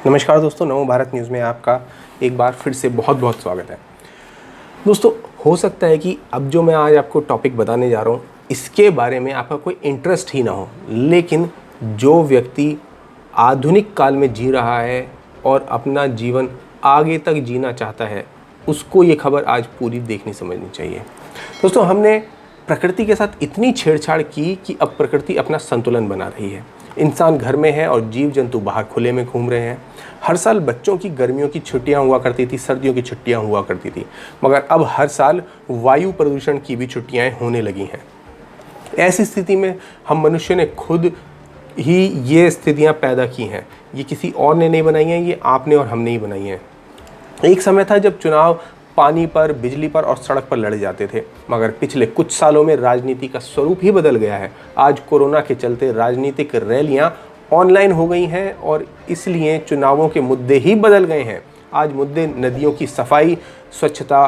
नमस्कार दोस्तों, नव भारत न्यूज़ में आपका एक बार फिर से बहुत बहुत स्वागत है। दोस्तों, हो सकता है कि अब जो मैं आज आपको टॉपिक बताने जा रहा हूँ इसके बारे में आपका कोई इंटरेस्ट ही ना हो, लेकिन जो व्यक्ति आधुनिक काल में जी रहा है और अपना जीवन आगे तक जीना चाहता है उसको ये खबर आज पूरी देखनी समझनी चाहिए। दोस्तों, हमने प्रकृति के साथ इतनी छेड़छाड़ की कि अब प्रकृति अपना संतुलन बना रही है। इंसान घर में है और जीव जंतु बाहर खुले में घूम रहे हैं। हर साल बच्चों की गर्मियों की छुट्टियां हुआ करती थी, सर्दियों की छुट्टियां हुआ करती थी, मगर अब हर साल वायु प्रदूषण की भी छुट्टियां होने लगी हैं। ऐसी स्थिति में हम मनुष्य ने खुद ही ये स्थितियां पैदा की हैं। ये किसी और ने नहीं बनाई हैं, ये आपने और हमने ही बनाई हैं। एक समय था जब चुनाव पानी पर, बिजली पर और सड़क पर लड़े जाते थे, मगर पिछले कुछ सालों में राजनीति का स्वरूप ही बदल गया है। आज कोरोना के चलते राजनीतिक रैलियां ऑनलाइन हो गई हैं और इसलिए चुनावों के मुद्दे ही बदल गए हैं। आज मुद्दे नदियों की सफाई, स्वच्छता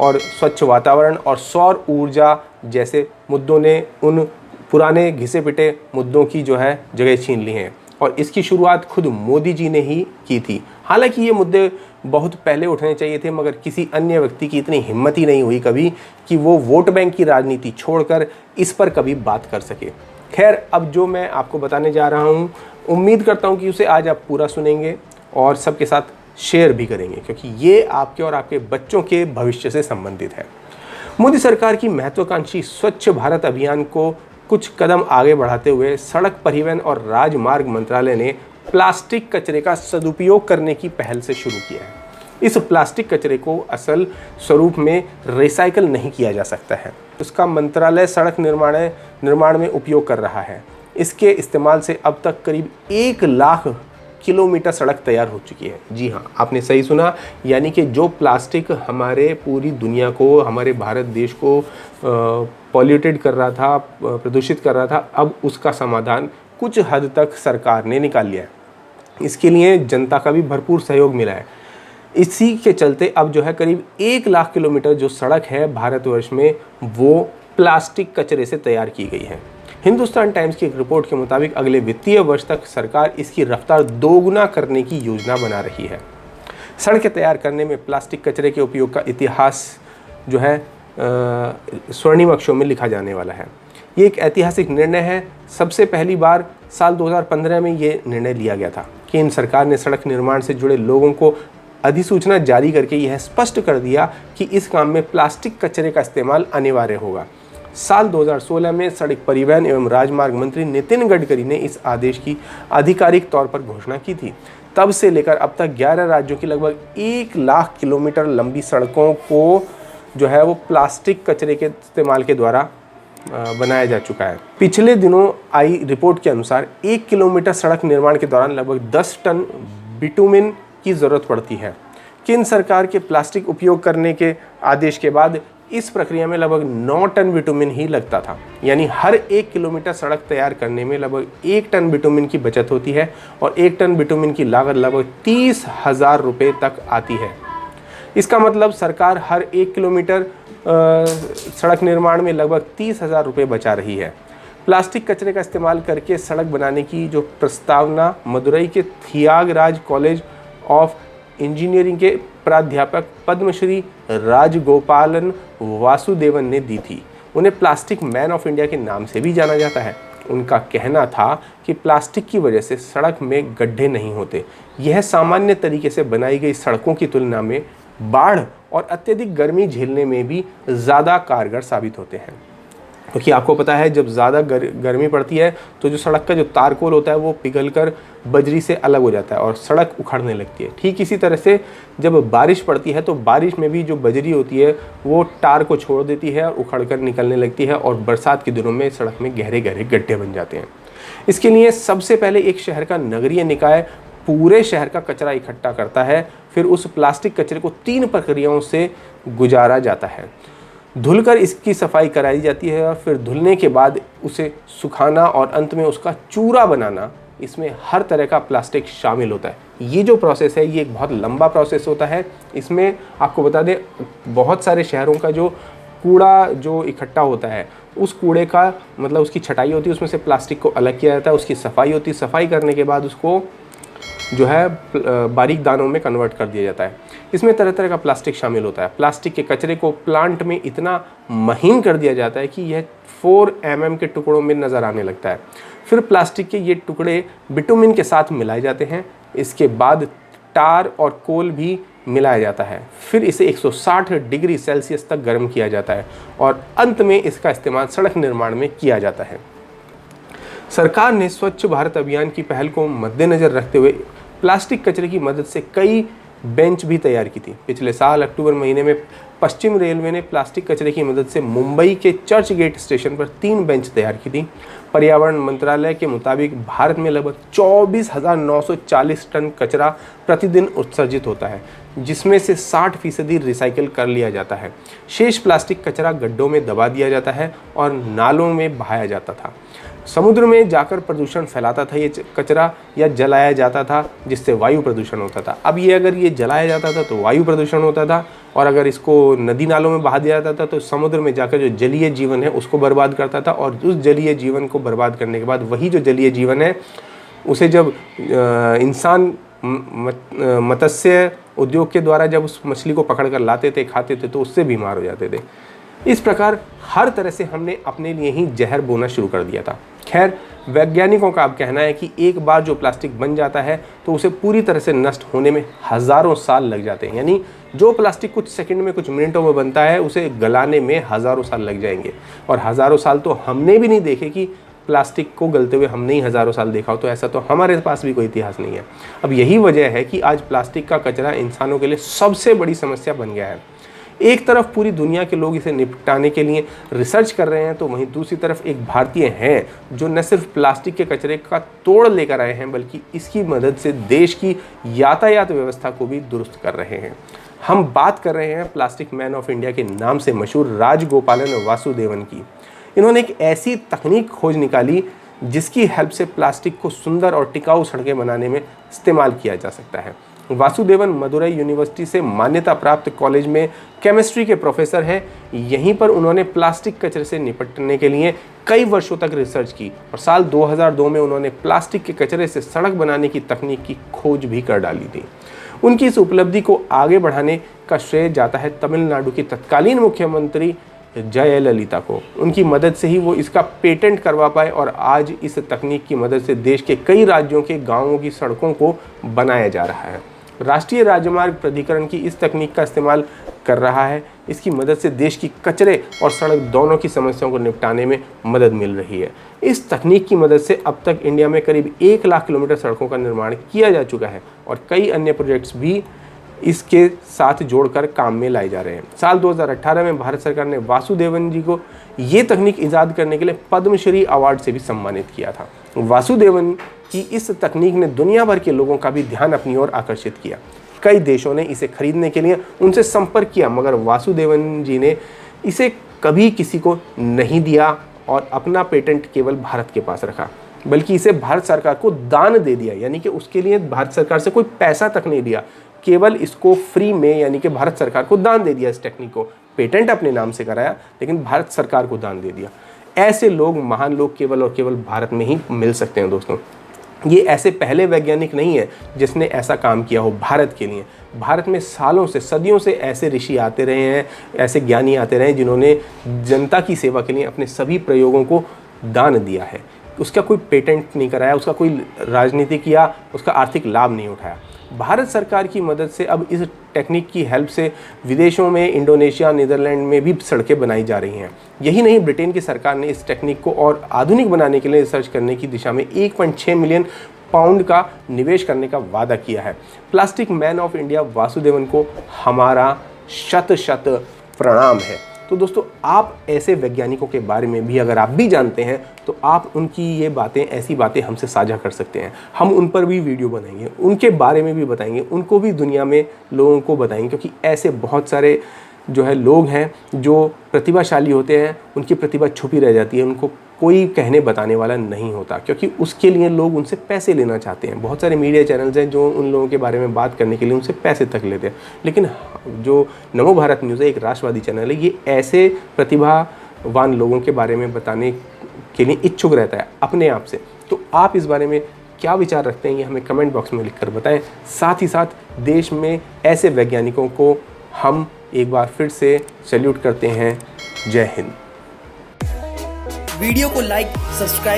और स्वच्छ वातावरण और सौर ऊर्जा जैसे मुद्दों ने उन पुराने घिसे पिटे मुद्दों की जो है जगह छीन ली हैं और इसकी शुरुआत खुद मोदी जी ने ही की थी। हालांकि ये मुद्दे बहुत पहले उठने चाहिए थे, मगर किसी अन्य व्यक्ति की इतनी हिम्मत ही नहीं हुई कभी कि वो वोट बैंक की राजनीति छोड़कर इस पर कभी बात कर सके। खैर, अब जो मैं आपको बताने जा रहा हूँ उम्मीद करता हूँ कि उसे आज आप पूरा सुनेंगे और सबके साथ शेयर भी करेंगे, क्योंकि ये आपके और आपके बच्चों के भविष्य से संबंधित है। मोदी सरकार की महत्वाकांक्षी स्वच्छ भारत अभियान को कुछ कदम आगे बढ़ाते हुए सड़क परिवहन और राजमार्ग मंत्रालय ने प्लास्टिक कचरे का सदुपयोग करने की पहल से शुरू किया है। इस प्लास्टिक कचरे को असल स्वरूप में रिसाइकल नहीं किया जा सकता है। उसका मंत्रालय सड़क निर्माण में उपयोग कर रहा है। इसके इस्तेमाल से अब तक करीब 1 लाख किलोमीटर सड़क तैयार हो चुकी है। जी हाँ, आपने सही सुना, यानी कि जो प्लास्टिक हमारे पूरी दुनिया को, हमारे भारत देश को पॉल्यूटेड कर रहा था, प्रदूषित कर रहा था, अब उसका समाधान कुछ हद तक सरकार ने निकाल लिया है। इसके लिए जनता का भी भरपूर सहयोग मिला है। इसी के चलते अब जो है करीब 1 लाख किलोमीटर जो सड़क है भारतवर्ष में वो प्लास्टिक कचरे से तैयार की गई है। हिंदुस्तान टाइम्स की एक रिपोर्ट के मुताबिक अगले वित्तीय वर्ष तक सरकार इसकी रफ्तार दोगुना करने की योजना बना रही है। सड़कें तैयार करने में प्लास्टिक कचरे के उपयोग का इतिहास जो है स्वर्णिम अक्षरों में लिखा जाने वाला है। ये एक ऐतिहासिक निर्णय है। सबसे पहली बार साल 2015 में ये निर्णय लिया गया था। केंद्र सरकार ने सड़क निर्माण से जुड़े लोगों को अधिसूचना जारी करके यह स्पष्ट कर दिया कि इस काम में प्लास्टिक कचरे का इस्तेमाल अनिवार्य होगा। साल 2016 में सड़क परिवहन एवं राजमार्ग मंत्री नितिन गडकरी ने इस आदेश की आधिकारिक तौर पर घोषणा की थी। तब से लेकर अब तक 11 राज्यों की लगभग 1 लाख किलोमीटर लंबी सड़कों को जो है वो प्लास्टिक कचरे के इस्तेमाल के द्वारा बनाया जा चुका है। पिछले दिनों आई रिपोर्ट के अनुसार 1 किलोमीटर सड़क निर्माण के दौरान लगभग 10 टन बिटुमिन की ज़रूरत पड़ती है। केंद्र सरकार के प्लास्टिक उपयोग करने के आदेश के बाद इस प्रक्रिया में लगभग 9 टन बिटुमिन ही लगता था। यानी हर 1 किलोमीटर सड़क तैयार करने में लगभग 1 टन बिटुमिन की बचत होती है और 1 टन बिटुमिन की लागत लगभग 30,000 रुपये तक आती है। इसका मतलब सरकार हर 1 किलोमीटर सड़क निर्माण में लगभग 30,000 रुपये बचा रही है। प्लास्टिक कचरे का इस्तेमाल करके सड़क बनाने की जो प्रस्तावना मदुरई के थियागराज कॉलेज ऑफ इंजीनियरिंग के प्राध्यापक पद्मश्री राजगोपालन वासुदेवन ने दी थी, उन्हें प्लास्टिक मैन ऑफ इंडिया के नाम से भी जाना जाता है। उनका कहना था कि प्लास्टिक की वजह से सड़क में गड्ढे नहीं होते। यह सामान्य तरीके से बनाई गई सड़कों की तुलना में बाढ़ और अत्यधिक गर्मी झेलने में भी ज़्यादा कारगर साबित होते हैं, क्योंकि आपको पता है जब ज़्यादा गर्मी पड़ती है तो जो सड़क का जो तारकोल होता है वो पिघलकर बजरी से अलग हो जाता है और सड़क उखड़ने लगती है। ठीक इसी तरह से जब बारिश पड़ती है तो बारिश में भी जो बजरी होती है वो टार को छोड़ देती है और उखड़कर निकलने लगती है और बरसात के दिनों में सड़क में गहरे गहरे गड्ढे बन जाते हैं। इसके लिए सबसे पहले एक शहर का नगरीय निकाय पूरे शहर का कचरा इकट्ठा करता है। फिर उस प्लास्टिक कचरे को 3 प्रक्रियाओं से गुजारा जाता है। धुलकर इसकी सफाई कराई जाती है और फिर धुलने के बाद उसे सुखाना और अंत में उसका चूरा बनाना, इसमें हर तरह का प्लास्टिक शामिल होता है। ये जो प्रोसेस है ये एक बहुत लंबा प्रोसेस होता है। इसमें आपको बता दें बहुत सारे शहरों का जो कूड़ा जो इकट्ठा होता है उस कूड़े का मतलब उसकी छटाई होती है, उसमें से प्लास्टिक को अलग किया जाता है, उसकी सफाई होती है। सफाई करने के बाद उसको जो है बारीक दानों में कन्वर्ट कर दिया जाता है। इसमें तरह तरह का प्लास्टिक शामिल होता है। प्लास्टिक के कचरे को प्लांट में इतना महीन कर दिया जाता है कि यह 4 mm के टुकड़ों में नज़र आने लगता है। फिर प्लास्टिक के ये टुकड़े बिटुमिन के साथ मिलाए जाते हैं। इसके बाद टार और कोल भी मिलाया जाता है। फिर इसे 160 डिग्री सेल्सियस तक गर्म किया जाता है और अंत में इसका इस्तेमाल सड़क निर्माण में किया जाता है। सरकार ने स्वच्छ भारत अभियान की पहल को मद्देनजर रखते हुए प्लास्टिक कचरे की मदद से कई बेंच भी तैयार की थी। पिछले साल अक्टूबर महीने में पश्चिम रेलवे ने प्लास्टिक कचरे की मदद से मुंबई के चर्च गेट स्टेशन पर 3 बेंच तैयार की थी। पर्यावरण मंत्रालय के मुताबिक भारत में लगभग 24,940 टन कचरा प्रतिदिन उत्सर्जित होता है, जिसमें से 60% रिसाइकिल कर लिया जाता है। शेष प्लास्टिक कचरा गड्ढों में दबा दिया जाता है और नालों में बहाया जाता था। समुद्र में जाकर प्रदूषण फैलाता था ये कचरा, या जलाया जाता था, जिससे वायु प्रदूषण होता था। अब ये अगर ये जलाया जाता था तो वायु प्रदूषण होता था, और अगर इसको नदी नालों में बहा दिया जाता था तो समुद्र में जाकर जो जलीय जीवन है उसको बर्बाद करता था, और उस जलीय जीवन को बर्बाद करने के बाद वही जो जलीय जीवन है उसे जब इंसान मत्स्य उद्योग के द्वारा जब उस मछली को पकड़ कर लाते थे, खाते थे, तो उससे बीमार हो जाते थे। इस प्रकार हर तरह से हमने अपने लिए ही जहर बोना शुरू कर दिया था। खैर, वैज्ञानिकों का अब कहना है कि एक बार जो प्लास्टिक बन जाता है तो उसे पूरी तरह से नष्ट होने में हज़ारों साल लग जाते हैं। यानी जो प्लास्टिक कुछ सेकंड में, कुछ मिनटों में बनता है, उसे गलाने में हज़ारों साल लग जाएंगे। और हज़ारों साल तो हमने भी नहीं देखे कि प्लास्टिक को गलते हुए हमने ही हज़ारों साल देखा हो, तो ऐसा तो हमारे पास भी कोई इतिहास नहीं है। अब यही वजह है कि आज प्लास्टिक का कचरा इंसानों के लिए सबसे बड़ी समस्या बन गया है। एक तरफ पूरी दुनिया के लोग इसे निपटाने के लिए रिसर्च कर रहे हैं, तो वहीं दूसरी तरफ एक भारतीय हैं जो न सिर्फ प्लास्टिक के कचरे का तोड़ लेकर आए हैं, बल्कि इसकी मदद से देश की यातायात व्यवस्था को भी दुरुस्त कर रहे हैं। हम बात कर रहे हैं प्लास्टिक मैन ऑफ इंडिया के नाम से मशहूर राजगोपालन वासुदेवन की। इन्होंने एक ऐसी तकनीक खोज निकाली जिसकी हेल्प से प्लास्टिक को सुंदर और टिकाऊ सड़कें बनाने में इस्तेमाल किया जा सकता है। वासुदेवन मदुरई यूनिवर्सिटी से मान्यता प्राप्त कॉलेज में केमिस्ट्री के प्रोफेसर हैं। यहीं पर उन्होंने प्लास्टिक कचरे से निपटने के लिए कई वर्षों तक रिसर्च की और साल 2002 में उन्होंने प्लास्टिक के कचरे से सड़क बनाने की तकनीक की खोज भी कर डाली थी। उनकी इस उपलब्धि को आगे बढ़ाने का श्रेय जाता है तमिलनाडु की तत्कालीन मुख्यमंत्री जयललिता को। उनकी मदद से ही वो इसका पेटेंट करवा पाए और आज इस तकनीक की मदद से देश के कई राज्यों के गांवों की सड़कों को बनाया जा रहा है। राष्ट्रीय राजमार्ग प्राधिकरण की इस तकनीक का इस्तेमाल कर रहा है। इसकी मदद से देश की कचरे और सड़क दोनों की समस्याओं को निपटाने में मदद मिल रही है। इस तकनीक की मदद से अब तक इंडिया में करीब 1 लाख किलोमीटर सड़कों का निर्माण किया जा चुका है और कई अन्य प्रोजेक्ट्स भी इसके साथ जोड़कर काम में लाए जा रहे हैं। साल 2018 में भारत सरकार ने वासुदेवन जी को ये तकनीक ईजाद करने के लिए पद्मश्री अवार्ड से भी सम्मानित किया था। वासुदेवन की इस तकनीक ने दुनिया भर के लोगों का भी ध्यान अपनी ओर आकर्षित किया। कई देशों ने इसे खरीदने के लिए उनसे संपर्क किया, मगर वासुदेवन जी ने इसे कभी किसी को नहीं दिया और अपना पेटेंट केवल भारत के पास रखा, बल्कि इसे भारत सरकार को दान दे दिया। यानी कि उसके लिए भारत सरकार से कोई पैसा तक नहीं दिया, केवल इसको फ्री में, यानी कि भारत सरकार को दान दे दिया। इस टेक्निक को पेटेंट अपने नाम से कराया, लेकिन भारत सरकार को दान दे दिया। ऐसे लोग, महान लोग केवल और केवल भारत में ही मिल सकते हैं दोस्तों। ये ऐसे पहले वैज्ञानिक नहीं है जिसने ऐसा काम किया हो भारत के लिए। भारत में सालों से, सदियों से ऐसे ऋषि आते रहे हैं, ऐसे ज्ञानी आते रहे हैं जिन्होंने जनता की सेवा के लिए अपने सभी प्रयोगों को दान दिया है। उसका कोई पेटेंट नहीं कराया, उसका कोई राजनीतिक या उसका आर्थिक लाभ नहीं उठाया। भारत सरकार की मदद से अब इस टेक्निक की हेल्प से विदेशों में, इंडोनेशिया, नीदरलैंड में भी सड़कें बनाई जा रही हैं। यही नहीं, ब्रिटेन की सरकार ने इस टेक्निक को और आधुनिक बनाने के लिए रिसर्च करने की दिशा में 1.6 मिलियन पाउंड का निवेश करने का वादा किया है। Plastic man of India Vasudevan को हमारा शत शत प्रणाम है। तो दोस्तों, आप ऐसे वैज्ञानिकों के बारे में भी अगर आप भी जानते हैं तो आप उनकी ये बातें, ऐसी बातें हमसे साझा कर सकते हैं। हम उन पर भी वीडियो बनाएंगे, उनके बारे में भी बताएंगे, उनको भी दुनिया में लोगों को बताएंगे, क्योंकि ऐसे बहुत सारे जो है लोग हैं जो प्रतिभाशाली होते हैं, उनकी प्रतिभा छुपी रह जाती है, उनको कोई कहने बताने वाला नहीं होता, क्योंकि उसके लिए लोग उनसे पैसे लेना चाहते हैं। बहुत सारे मीडिया चैनल्स हैं जो उन लोगों के बारे में बात करने के लिए उनसे पैसे तक लेते हैं। लेकिन जो नमो भारत न्यूज़ है, एक राष्ट्रवादी चैनल है, ये ऐसे प्रतिभावान लोगों के बारे में बताने के लिए इच्छुक रहता है अपने आप से। तो आप इस बारे में क्या विचार रखते हैं ये हमें कमेंट बॉक्स में लिखकर बताएं। साथ ही साथ देश में ऐसे वैज्ञानिकों को हम एक बार फिर से सैल्यूट करते हैं। जय हिंद। वीडियो को लाइक, सब्सक्राइब